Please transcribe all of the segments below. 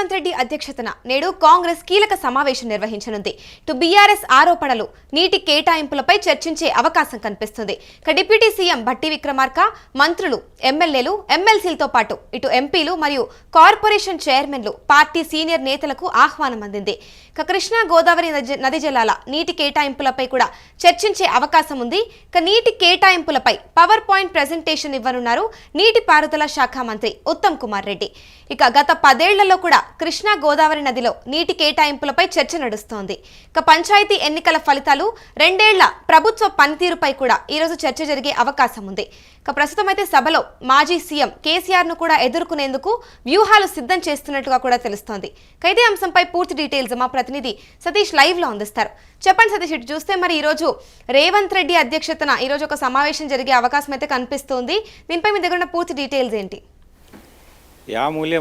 రేవంత్ రెడ్డి అధ్యక్షతన నేడు కాంగ్రెస్ కీలక సమావేశం నిర్వహించనుంది. బీఆర్ఎస్ ఆరోపణలు, నీటి కేటాయింపులపై చర్చించే అవకాశం కనిపిస్తుంది. డిప్యూటీ సీఎం భట్టి విక్రమార్క, మంత్రులు, ఎమ్మెల్యేలు, ఎమ్మెల్సీలతో పాటు ఇటు ఎంపీలు మరియు కార్పొరేషన్ చైర్మన్లు, పార్టీ సీనియర్ నేతలకు ఆహ్వానం అందింది. కృష్ణా గోదావరి నది జలాల నీటి కేటాయింపులపై కూడా చర్చించే అవకాశం ఉంది. నీటి కేటాయింపులపై పవర్ పాయింట్ ప్రెజెంటేషన్ ఇవ్వనున్నారు నీటిపారుదల శాఖ మంత్రి ఉత్తమ్ కుమార్ రెడ్డి. గత 10 ఏళ్లలో కూడా కృష్ణా గోదావరి నదిలో నీటి కేటాయింపులపై చర్చ నడుస్తోంది. పంచాయతీ ఎన్నికల ఫలితాలు, 2 ఏళ్ల ప్రభుత్వ పనితీరుపై కూడా ఈరోజు చర్చ జరిగే అవకాశం ఉంది. ప్రస్తుతం అయితే సభలో మాజీ సీఎం కేసీఆర్ ను కూడా ఎదుర్కొనేందుకు వ్యూహాలు సిద్ధం చేస్తున్నట్టుగా కూడా తెలుస్తోంది. ఇదే అంశంపై పూర్తి డీటెయిల్స్ మా ప్రతినిధి సతీష్ లైవ్ లో అందిస్తారు. చెప్పండి సతీష్, ఇటు చూస్తే మరి ఈరోజు రేవంత్ రెడ్డి అధ్యక్షతన ఈరోజు ఒక సమావేశం జరిగే అవకాశం అయితే కనిపిస్తోంది. దీనిపై మీ దగ్గర ఉన్న పూర్తి డీటెయిల్స్ ఏంటి?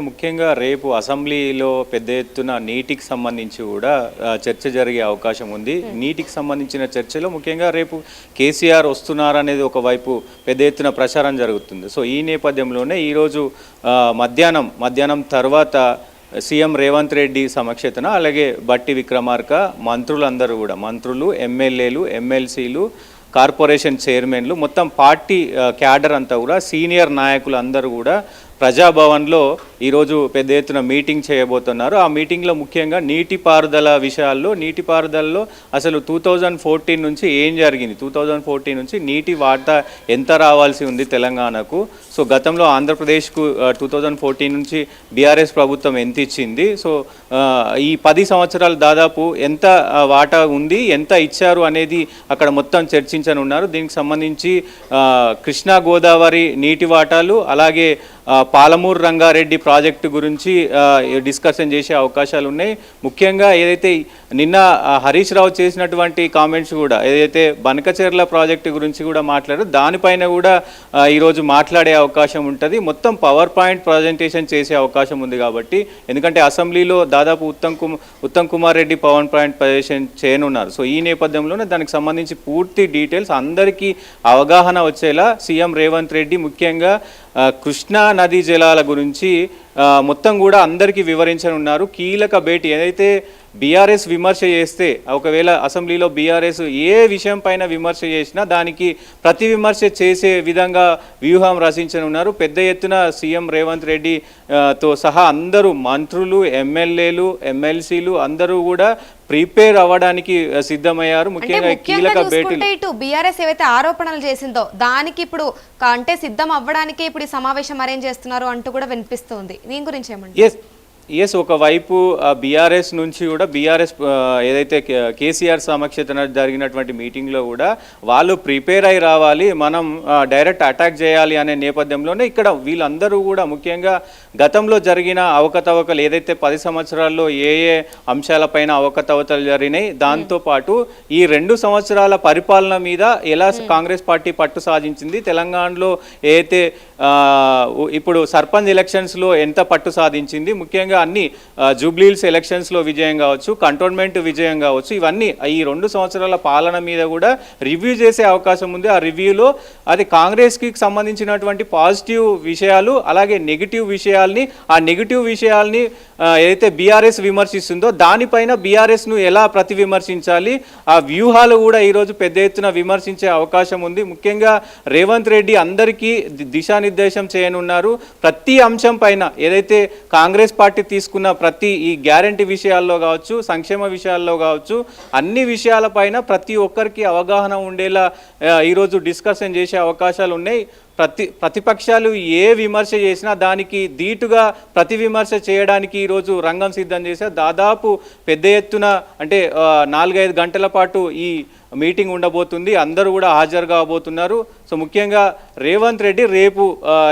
ముఖ్యంగా రేపు అసెంబ్లీలో పెద్ద ఎత్తున నీటికి సంబంధించి కూడా చర్చ జరిగే అవకాశం ఉంది. నీటికి సంబంధించిన చర్చలో ముఖ్యంగా రేపు కేసీఆర్ వస్తున్నారనేది ఒకవైపు పెద్ద ఎత్తున ప్రచారం జరుగుతుంది. సో ఈ నేపథ్యంలోనే ఈరోజు మధ్యాహ్నం తర్వాత సీఎం రేవంత్ రెడ్డి సమక్షతన, అలాగే భట్టి విక్రమార్క, మంత్రులందరూ కూడా, మంత్రులు, ఎమ్మెల్యేలు, ఎమ్మెల్సీలు, కార్పొరేషన్ చైర్మన్లు, మొత్తం పార్టీ క్యాడర్ అంతా కూడా, సీనియర్ నాయకులు అందరూ కూడా ప్రజాభవన్లో ఈరోజు పెద్ద ఎత్తున మీటింగ్ చేయబోతున్నారు. ఆ మీటింగ్లో ముఖ్యంగా నీటిపారుదల నీటిపారుదలలో అసలు 2014 నుంచి ఏం జరిగింది, 2014 నుంచి నీటి వాటా ఎంత రావాల్సి ఉంది తెలంగాణకు, సో గతంలో ఆంధ్రప్రదేశ్కు 2014 నుంచి బీఆర్ఎస్ ప్రభుత్వం ఎంత ఇచ్చింది, సో ఈ 10 సంవత్సరాలు దాదాపు ఎంత వాటా ఉంది, ఎంత ఇచ్చారు అనేది అక్కడ మొత్తం చర్చించనున్నారు. దీనికి సంబంధించి కృష్ణా గోదావరి నీటి వాటాలు, అలాగే పాలమూరు రంగారెడ్డి ప్రాజెక్టు గురించి డిస్కషన్ చేసే అవకాశాలు ఉన్నాయి. ముఖ్యంగా ఏదైతే నిన్న హరీష్ రావు చేసినటువంటి కామెంట్స్ కూడా, ఏదైతే బనకచెర్ల ప్రాజెక్టు గురించి కూడా మాట్లాడారు, దానిపైన కూడా ఈరోజు మాట్లాడే అవకాశం ఉంటుంది. మొత్తం పవర్ పాయింట్ ప్రజెంటేషన్ చేసే అవకాశం ఉంది. కాబట్టి ఎందుకంటే అసెంబ్లీలో దాదాపు Uttam Kumar Reddy power point presentation చేయనున్నారు. సో ఈ నేపథ్యంలోనే దానికి సంబంధించి పూర్తి డీటెయిల్స్ అందరికీ అవగాహన వచ్చేలా సీఎం రేవంత్ రెడ్డి ముఖ్యంగా కృష్ణా నదీ జలాల గురించి మొత్తం కూడా అందరికీ వివరించనున్నారు. కీలక భేటీ ఏదైతే బీఆర్ఎస్ విమర్శ చేస్తే, ఒకవేళ అసెంబ్లీలో బీఆర్ఎస్ ఏ విషయం పైన విమర్శ చేసినా దానికి ప్రతి విమర్శ చేసే విధంగా వ్యూహం రచించనున్నారు. పెద్ద ఎత్తున సీఎం రేవంత్ రెడ్డి తో సహా అందరూ మంత్రులు, ఎమ్మెల్యేలు, ఎమ్మెల్సీలు అందరూ కూడా ప్రిపేర్ అవ్వడానికి సిద్ధమయ్యారు. ముఖ్యంగా కీలక భేటీలు బీఆర్ఎస్ ఏవైతే ఆరోపణలు చేసిందో దానికి ఇప్పుడు అంటే సిద్ధం అవ్వడానికి ఇప్పుడు ఈ సమావేశం అరేంజ్ చేస్తున్నారు అంటూ కూడా వినిపిస్తుంది. దీని గురించి ఏమంటారు? ఒకవైపు బీఆర్ఎస్ నుంచి కూడా, బీఆర్ఎస్ ఏదైతే కేసీఆర్ సమక్షతన జరిగినటువంటి మీటింగ్లో కూడా వాళ్ళు ప్రిపేర్ అయి రావాలి, మనం డైరెక్ట్ అటాక్ చేయాలి అనే నేపథ్యంలోనే ఇక్కడ వీళ్ళందరూ కూడా ముఖ్యంగా గతంలో జరిగిన అవకతవకలు, ఏదైతే 10 సంవత్సరాల్లో ఏ అంశాలపైన అవకతవకలు జరిగినాయి, దాంతోపాటు ఈ 2 సంవత్సరాల పరిపాలన మీద ఎలా కాంగ్రెస్ పార్టీ పట్టు సాధించింది, తెలంగాణలో ఏదైతే ఇప్పుడు సర్పంచ్ ఎలక్షన్స్లో ఎంత పట్టు సాధించింది, ముఖ్యంగా అన్ని జూబ్లీహిల్స్ ఎలక్షన్స్లో విజయం కావచ్చు, కంటోన్మెంట్ విజయం కావచ్చు, ఇవన్నీ ఈ 2 సంవత్సరాల పాలన మీద కూడా రివ్యూ చేసే అవకాశం ఉంది. ఆ రివ్యూలో అది కాంగ్రెస్కి సంబంధించినటువంటి పాజిటివ్ విషయాలు, అలాగే నెగిటివ్ విషయాల్ని, ఆ నెగిటివ్ విషయాల్ని ఏదైతే బీఆర్ఎస్ విమర్శిస్తుందో దానిపైన బీఆర్ఎస్ను ఎలా ప్రతి విమర్శించాలి, ఆ వ్యూహాలు కూడా ఈరోజు పెద్ద ఎత్తున విమర్శించే అవకాశం ఉంది. ముఖ్యంగా రేవంత్ రెడ్డి అందరికీ దిశానిర్దేశం చేయనున్నారు. ప్రతి అంశం పైన ఏదైతే కాంగ్రెస్ పార్టీ తీసుకున్న ప్రతి ఈ గ్యారంటీ విషయాల్లో కావచ్చు, సంక్షేమ విషయాల్లో కావచ్చు, అన్ని విషయాలపైన ప్రతి ఒక్కరికి అవగాహన ఉండేలా ఈరోజు డిస్కషన్ చేసే అవకాశాలు ఉన్నాయి. ప్రతిపక్షాలు ఏ విమర్శ చేసినా దానికి ధీటుగా ప్రతి విమర్శ చేయడానికి ఈరోజు రంగం సిద్ధం చేశారు. దాదాపు పెద్ద ఎత్తున అంటే 4-5 గంటల పాటు ఈ మీటింగ్ ఉండబోతుంది. అందరూ కూడా హాజరు కాబోతున్నారు. సో ముఖ్యంగా రేవంత్ రెడ్డి రేపు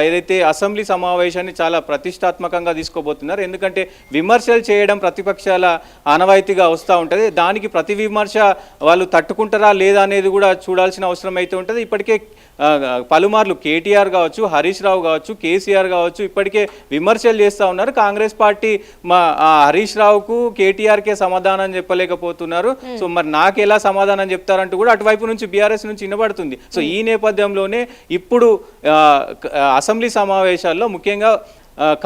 ఏదైతే అసెంబ్లీ సమావేశాన్ని చాలా ప్రతిష్టాత్మకంగా తీసుకోబోతున్నారు. ఎందుకంటే విమర్శలు చేయడం ప్రతిపక్షాల ఆనవాయితీగా వస్తూ ఉంటుంది. దానికి ప్రతి విమర్శ వాళ్ళు తట్టుకుంటారా లేదా అనేది కూడా చూడాల్సిన అవసరం అయితే ఉంటుంది. ఇప్పటికే పలుమార్లు కేటీఆర్ కావచ్చు, హరీష్ రావు కావచ్చు, కేసీఆర్ కావచ్చు ఇప్పటికే విమర్శలు చేస్తూ ఉన్నారు. కాంగ్రెస్ పార్టీ హరీష్ రావుకు, కేటీఆర్కే సమాధానం చెప్పలేకపోతున్నారు. సో మరి నాకు ఎలా సమాధానం చెప్తారంటూ కూడా అటువైపు నుంచి బీఆర్ఎస్ నుంచి వినబడుతుంది. సో ఈ నేపథ్యంలోనే ఇప్పుడు అసెంబ్లీ సమావేశాల్లో ముఖ్యంగా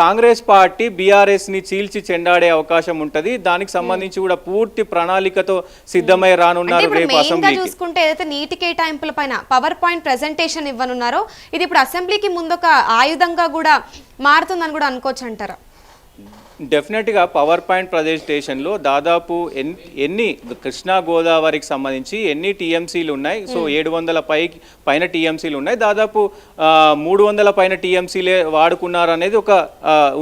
కాంగ్రెస్ పార్టీ బీఆర్ఎస్ని చీల్చి చెండాడే అవకాశం ఉంటుంది. దానికి సంబంధించి కూడా పూర్తి ప్రణాళికతో సిద్ధమై రానున్నారు రేపు అసెంబ్లీ. చూసుకుంటే ఏదైతే నీటి కేటాయింపుల పైన పవర్ పాయింట్ ప్రెజెంటేషన్ ఇవ్వనున్నారో ఇది ఇప్పుడు అసెంబ్లీకి ముందు ఒక ఆయుధంగా కూడా మారుతుందని కూడా అనుకోవచ్చు అంటారా? డెఫినెట్గా పవర్ పాయింట్ ప్రజెంటేషన్లో దాదాపు ఎన్ని కృష్ణా గోదావరికి సంబంధించి ఎన్ని టీఎంసీలు ఉన్నాయి, సో 700 పైన టీఎంసీలు ఉన్నాయి, దాదాపు 300 పైన టీఎంసీలే వాడుకున్నారు అనేది ఒక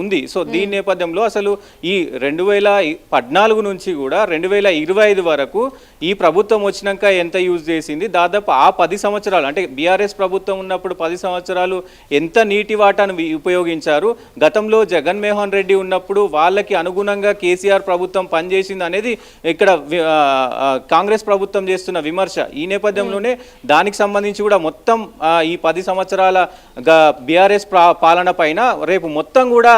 ఉంది. సో దీని నేపథ్యంలో అసలు ఈ 2014 నుంచి కూడా 2025 వరకు ఈ ప్రభుత్వం వచ్చినాక ఎంత యూజ్ చేసింది, దాదాపు ఆ 10 సంవత్సరాలు అంటే బీఆర్ఎస్ ప్రభుత్వం ఉన్నప్పుడు 10 సంవత్సరాలు ఎంత నీటి వాటాను ఉపయోగించారు, గతంలో జగన్మోహన్ రెడ్డి ఉన్నప్పుడు వాళ్ళకి అనుగుణంగా కేసీఆర్ ప్రభుత్వం పనిచేసింది అనేది ఇక్కడ కాంగ్రెస్ ప్రభుత్వం చేస్తున్న విమర్శ. ఈ నేపథ్యంలోనే దానికి సంబంధించి కూడా మొత్తం ఈ 10 సంవత్సరాల బీఆర్ఎస్ పాలన పైన రేపు మొత్తం కూడా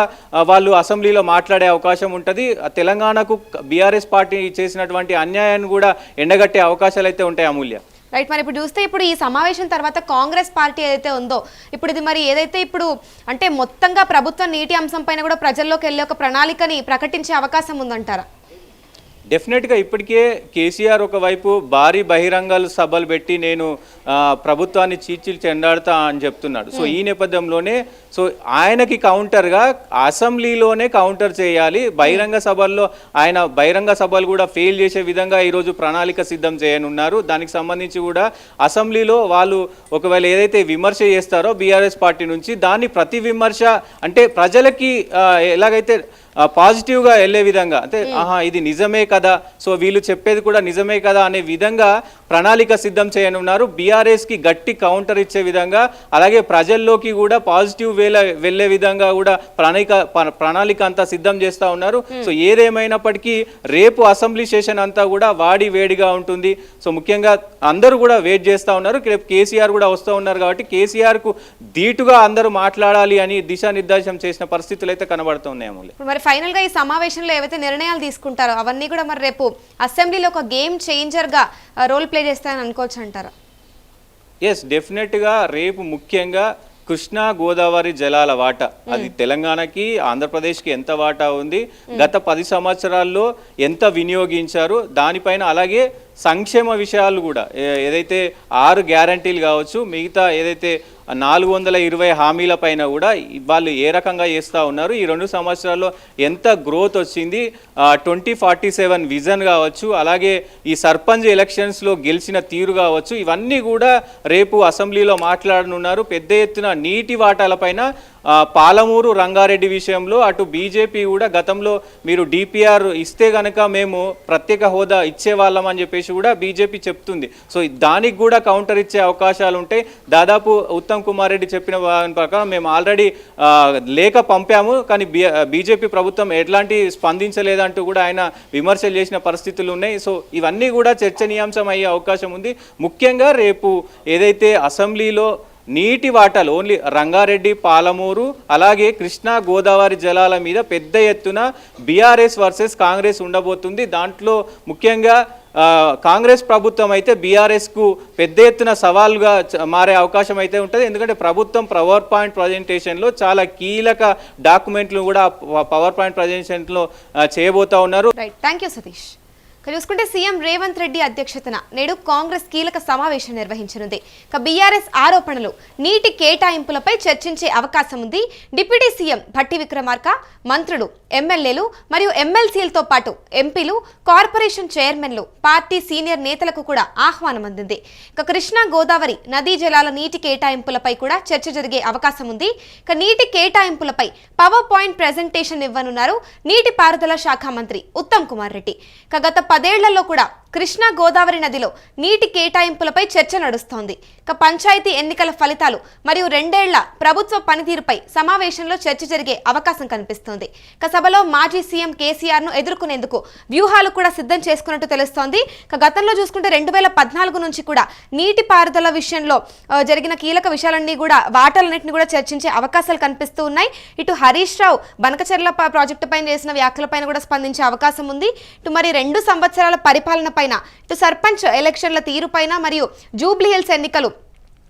వాళ్ళు అసెంబ్లీలో మాట్లాడే అవకాశం ఉంటుంది. తెలంగాణకు బీఆర్ఎస్ పార్టీ చేసినటువంటి అన్యాయాన్ని కూడా ఎండగట్టే అవకాశాలు అయితే ఉంటాయి. అమూల్య, రైట్. మరి ఇప్పుడు చూస్తే ఇప్పుడు ఈ సమావేశం తర్వాత కాంగ్రెస్ పార్టీ ఏదైతే ఉందో ఇప్పుడు ఇది మరి ఏదైతే ఇప్పుడు అంటే మొత్తంగా ప్రభుత్వం నీటి అంశం పైన కూడా ప్రజల్లోకి వెళ్ళే ఒక ప్రణాళికని ప్రకటించే అవకాశం ఉందంటారా? డెఫినెట్గా ఇప్పటికే కేసీఆర్ ఒకవైపు భారీ బహిరంగ సభలు పెట్టి నేను ప్రభుత్వాన్ని చీల్చి చెండాడుతా అని చెప్తున్నాడు. సో ఈ నేపథ్యంలోనే సో ఆయనకి కౌంటర్గా అసెంబ్లీలోనే కౌంటర్ చేయాలి. బహిరంగ సభల్లో ఆయన బహిరంగ సభలు కూడా ఫెయిల్ చేసే విధంగా ఈరోజు ప్రణాళిక సిద్ధం చేయనున్నారు. దానికి సంబంధించి కూడా అసెంబ్లీలో వాళ్ళు ఒకవేళ ఏదైతే విమర్శ చేస్తారో బీఆర్ఎస్ పార్టీ నుంచి దాన్ని ప్రతి విమర్శ అంటే ప్రజలకి ఎలాగైతే పాజిటివ్గా వెళ్ళే విధంగా అంటే ఇది నిజమే కదా, సో వీళ్ళు చెప్పేది కూడా నిజమే కదా అనే విధంగా ప్రణాళిక సిద్ధం చేయనున్నారు. బీఆర్ఎస్కి గట్టి కౌంటర్ ఇచ్చే విధంగా అలాగే ప్రజల్లోకి కూడా పాజిటివ్ వెళ్ళే విధంగా కూడా ప్రణాళిక అంతా సిద్ధం చేస్తూ ఉన్నారు. సో ఏదేమైనప్పటికీ రేపు అసెంబ్లీ సెషన్ అంతా కూడా వాడి వేడిగా ఉంటుంది. సో ముఖ్యంగా అందరూ కూడా వెయిట్ చేస్తూ ఉన్నారు. రేపు కేసీఆర్ కూడా వస్తూ ఉన్నారు కాబట్టి కేసీఆర్కు ధీటుగా అందరూ మాట్లాడాలి అని దిశానిర్దేశం చేసిన పరిస్థితులు అయితే కనబడుతున్నాయి. మరి ఫైనల్ గా ఈ సమావేశంలో ఏవైతే నిర్ణయాలు తీసుకుంటారో అవన్నీ కూడా మరి రేపు అసెంబ్లీలో ఒక గేమ్ చేంజర్ గా రోల్ ప్లే చేస్తాయని అనుకోవచ్చు అంటారా? ఎస్, డెఫినెట్గా రేపు ముఖ్యంగా కృష్ణా గోదావరి జలాల వాటా అది తెలంగాణకి ఆంధ్రప్రదేశ్కి ఎంత వాటా ఉంది, గత 10 సంవత్సరాల్లో ఎంత వినియోగించారు దానిపైన, అలాగే సంక్షేమ విషయాలు కూడా ఏదైతే 6 గ్యారంటీలు కావచ్చు, మిగతా ఏదైతే 420 హామీల పైన కూడా వాళ్ళు ఏ రకంగా చేస్తూ ఉన్నారు, ఈ 2 సంవత్సరాల్లో ఎంత గ్రోత్ వచ్చింది, 2047 విజన్ కావచ్చు, అలాగే ఈ సర్పంచ్ ఎలక్షన్స్లో గెలిచిన తీరు కావచ్చు, ఇవన్నీ కూడా రేపు అసెంబ్లీలో మాట్లాడనున్నారు. పెద్ద ఎత్తున నీటి వాటాలపైన పాలమూరు రంగారెడ్డి విషయంలో అటు బీజేపీ కూడా గతంలో మీరు డిపిఆర్ ఇస్తే గనక మేము ప్రత్యేక హోదా ఇచ్చేవాళ్ళం అని చెప్పేసి కూడా బీజేపీ చెప్తుంది. సో దానికి కూడా కౌంటర్ ఇచ్చే అవకాశాలు ఉంటాయి. దాదాపు ఉత్తమ్ కుమార్ రెడ్డి చెప్పిన ప్రకారం మేము ఆల్రెడీ లేఖ పంపాము, కానీ బీజేపీ ప్రభుత్వం ఎట్లాంటి స్పందించలేదంటూ కూడా ఆయన విమర్శలు చేసిన పరిస్థితులు ఉన్నాయి. సో ఇవన్నీ కూడా చర్చనీయాంశం అయ్యే అవకాశం ఉంది. ముఖ్యంగా రేపు ఏదైతే అసెంబ్లీలో నీటి వాటాలు ఓన్లీ రంగారెడ్డి, పాలమూరు, అలాగే కృష్ణా గోదావరి జలాల మీద పెద్ద ఎత్తున బీఆర్ఎస్ వర్సెస్ కాంగ్రెస్ ఉండబోతుంది. దాంట్లో ముఖ్యంగా కాంగ్రెస్ ప్రభుత్వం అయితే బీఆర్ఎస్కు పెద్ద ఎత్తున సవాల్గా మారే అవకాశం అయితే ఉంటుంది. ఎందుకంటే ప్రభుత్వం పవర్ పాయింట్ ప్రజెంటేషన్లో చాలా కీలక డాక్యుమెంట్లు కూడా పవర్ పాయింట్ ప్రజెంటేషన్లో చేయబోతా ఉన్నారు. Right, thank you Satish. చూసుకుంటే సీఎం రేవంత్ రెడ్డి అధ్యక్షతన నేడు కాంగ్రెస్ కీలక సమావేశం నిర్వహించనుంది. బీఆర్ఎస్ ఆరోపణలు, నీటి కేటాయింపులపై చర్చించే అవకాశం ఉంది. డిప్యూటీ సీఎం భట్టి విక్రమార్క, మంత్రులు, ఎమ్మెల్యేలు మరియు ఎమ్మెల్సీలతో పాటు ఎంపీలు, కార్పొరేషన్ చైర్మన్లు, పార్టీ సీనియర్ నేతలకు కూడా ఆహ్వానం అందింది. కృష్ణా గోదావరి నదీ జలాల నీటి కేటాయింపులపై కూడా చర్చ జరిగే అవకాశం ఉంది. నీటి కేటాయింపులపై పవర్ పాయింట్ ప్రెజెంటేషన్ ఇవ్వనున్నారు నీటిపారుదల శాఖ మంత్రి ఉత్తమ్ కుమార్ రెడ్డి. గత 10 ఏళ్లలో కూడా కృష్ణా గోదావరి నదిలో నీటి కేటాయింపులపై చర్చ నడుస్తోంది. పంచాయతీ ఎన్నికల ఫలితాలు మరియు 2 ఏళ్ల ప్రభుత్వ పనితీరుపై సమావేశంలో చర్చ జరిగే అవకాశం కనిపిస్తోంది. సభలో మాజీ సీఎం కేసీఆర్ ను ఎదుర్కొనేందుకు వ్యూహాలు కూడా సిద్ధం చేసుకున్నట్టు తెలుస్తోంది. గతంలో చూసుకుంటే 2014 నుంచి కూడా నీటి పారుదల విషయంలో జరిగిన కీలక విషయాలన్నీ కూడా వాటాలన్నింటినీ కూడా చర్చించే అవకాశాలు కనిపిస్తూ ఉన్నాయి. ఇటు హరీష్ రావు బనకచెర్ల ప్రాజెక్టు పైన చేసిన వ్యాఖ్యలపైన కూడా స్పందించే అవకాశం ఉంది. ఇటు మరి 2 సంవత్సరాల పరిపాలన పైన, ఇటు సర్పంచ్ ఎలక్షన్ల తీరుపైన మరియు జూబ్లీ హిల్స్ ఎన్నికలు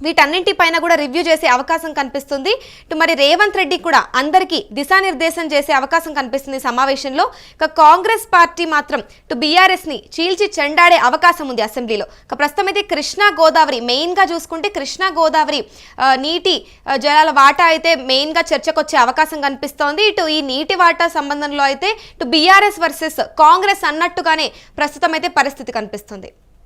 వీటన్నింటిపైన కూడా రివ్యూ చేసే అవకాశం కనిపిస్తుంది. ఇటు మరి రేవంత్ రెడ్డి కూడా అందరికీ దిశానిర్దేశం చేసే అవకాశం కనిపిస్తుంది ఈ సమావేశంలో. ఇక కాంగ్రెస్ పార్టీ మాత్రం ఇటు బీఆర్ఎస్ ని చీల్చి చెండాడే అవకాశం ఉంది అసెంబ్లీలో. ఇక ప్రస్తుతం అయితే కృష్ణా గోదావరి మెయిన్ గా చూసుకుంటే కృష్ణా గోదావరి నీటి జలాల వాటా అయితే మెయిన్ గా చర్చకొచ్చే అవకాశం కనిపిస్తోంది. ఇటు ఈ నీటి వాటా సంబంధంలో అయితే ఇటు బీఆర్ఎస్ వర్సెస్ కాంగ్రెస్ అన్నట్టుగానే ప్రస్తుతం అయితే పరిస్థితి కనిపిస్తుంది.